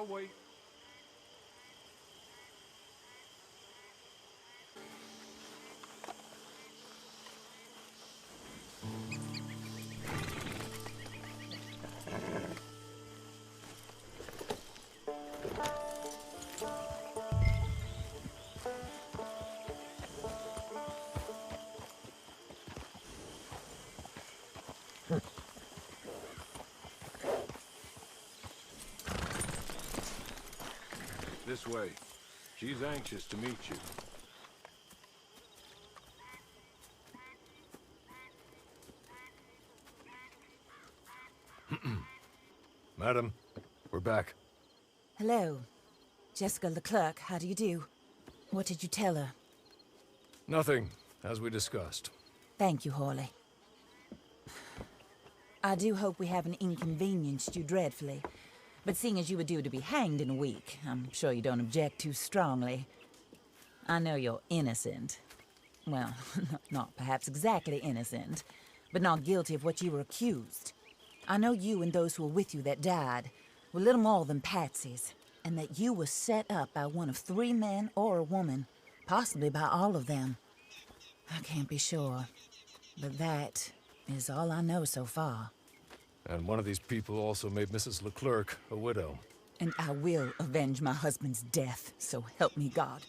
wait. This way. She's anxious to meet you. Madam, we're back. Hello. Jessica Leclerc, how do you do? What did you tell her? Nothing, as we discussed. Thank you, Hawley. I do hope we haven't inconvenienced you dreadfully. But seeing as you were due to be hanged in a week, I'm sure you don't object too strongly. I know you're innocent. Well, not perhaps exactly innocent, but not guilty of what you were accused. I know you and those who were with you that died were little more than patsies, and that you were set up by one of 3 men or a woman, possibly by all of them. I can't be sure, but that is all I know so far. And one of these people also made Mrs. Leclerc a widow. And I will avenge my husband's death, so help me God.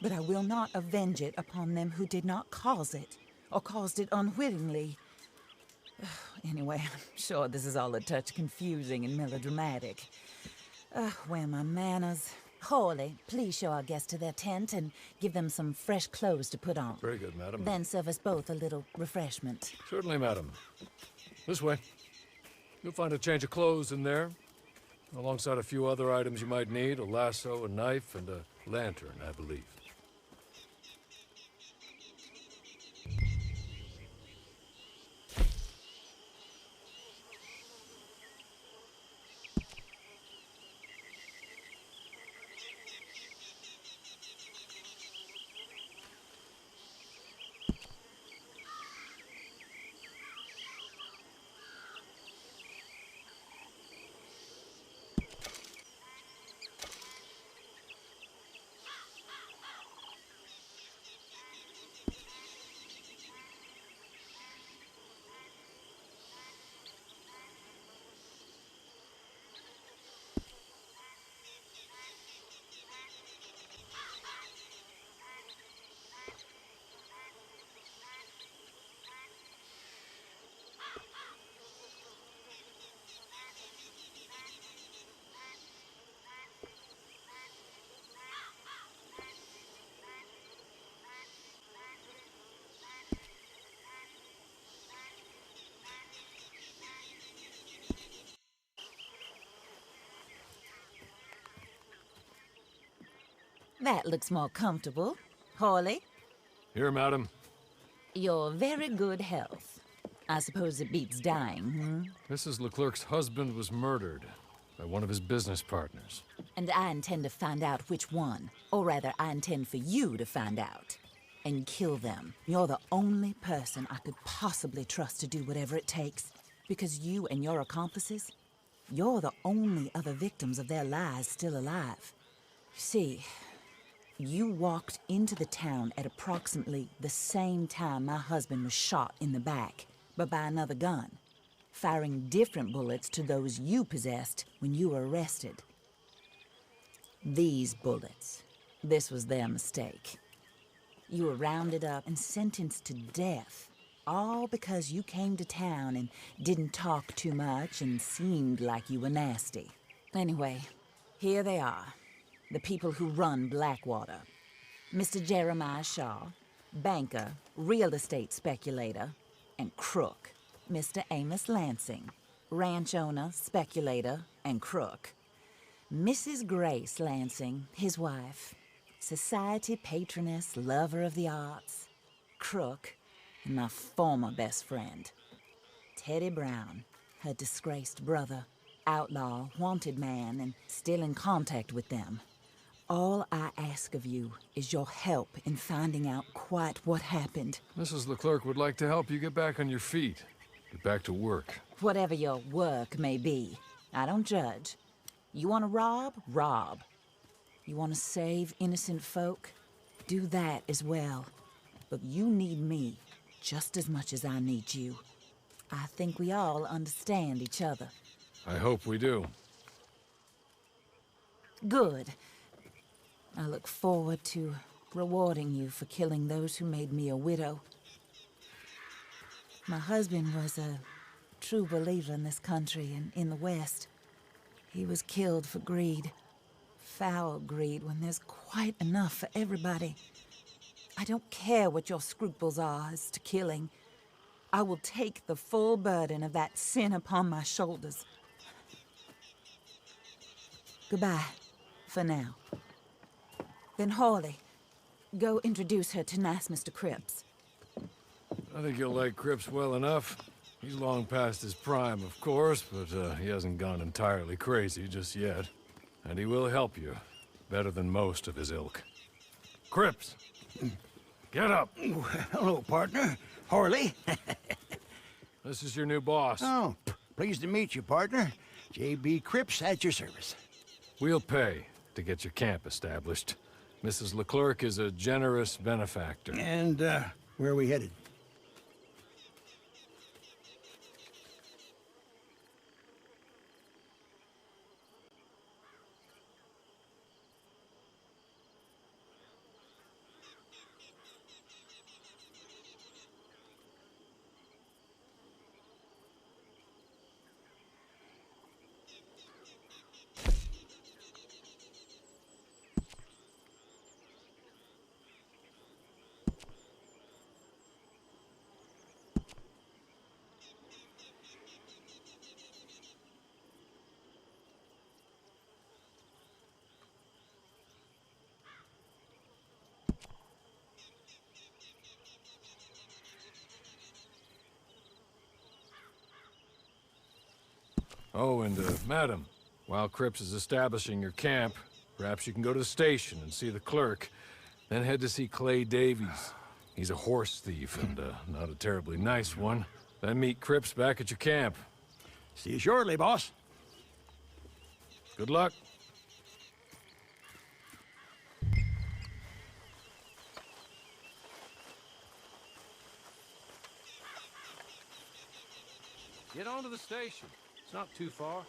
But I will not avenge it upon them who did not cause it, or caused it unwittingly. Anyway, I'm sure this is all a touch confusing and melodramatic. Where are my manners? Hawley, please show our guests to their tent and give them some fresh clothes to put on. Very good, madam. Then serve us both a little refreshment. Certainly, madam. This way. You'll find a change of clothes in there, alongside a few other items you might need, a lasso, a knife, and a lantern, I believe. That looks more comfortable. Hawley, Here, madam. your very good health. I suppose it beats dying, Mrs. Leclerc's husband was murdered by one of his business partners. And I intend to find out which one. Or rather, I intend for you to find out. And kill them. You're the only person I could possibly trust to do whatever it takes. Because you and your accomplices, you're the only other victims of their lies still alive. You see, you walked into the town at approximately the same time my husband was shot in the back, but by another gun, firing different bullets to those you possessed when you were arrested. These bullets, this was their mistake. You were rounded up and sentenced to death, all because you came to town and didn't talk too much and seemed like you were nasty. Anyway, here they are. The people who run Blackwater. Mr. Jeremiah Shaw, banker, real estate speculator, and crook. Mr. Amos Lansing, ranch owner, speculator, and crook. Mrs. Grace Lansing, his wife, society patroness, lover of the arts, crook, and my former best friend. Teddy Brown, her disgraced brother, outlaw, wanted man, and still in contact with them. All I ask of you is your help in finding out quite what happened. Mrs. Leclerc would like to help you get back on your feet. Get back to work. Whatever your work may be. I don't judge. You want to rob? Rob. You want to save innocent folk? Do that as well. But you need me just as much as I need you. I think we all understand each other. I hope we do. Good. I look forward to rewarding you for killing those who made me a widow. My husband was a true believer in this country and in the West. He was killed for greed. Foul greed when there's quite enough for everybody. I don't care what your scruples are as to killing. I will take the full burden of that sin upon my shoulders. Goodbye, for now. Then Hawley, go introduce her to nice Mr. Cripps. I think you'll like Cripps well enough. He's long past his prime, of course, but he hasn't gone entirely crazy just yet. And he will help you, better than most of his ilk. Cripps! Get up! Hello, partner. Harley. This is your new boss. Oh, pleased to meet you, partner. J.B. Cripps at your service. We'll pay to get your camp established. Mrs. Leclerc is a generous benefactor. And, where are we headed? Oh, and, madam, while Cripps is establishing your camp, perhaps you can go to the station and see the clerk, then head to see Clay Davies. He's a horse thief, and, not a terribly nice one. Then meet Cripps back at your camp. See you shortly, boss. Good luck. Get on to the station. It's not too far.